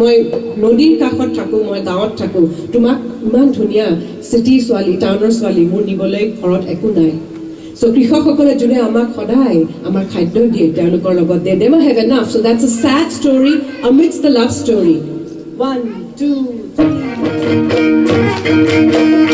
মই নদীৰ কাষত থাকো মই গাঁৱত থাকো তোমাক ইমান ধুনীয়া সিটি ছোৱালী টাউনৰ ছোৱালী মোৰ নিবলৈ ঘৰত একো নাই So কৃষকসকলে যোনে আমাক সদায় আমাৰ খাদ্য দিয়ে তেওঁলোকৰ লগত they never have enough so that's a sad story amidst the love story 1 2 3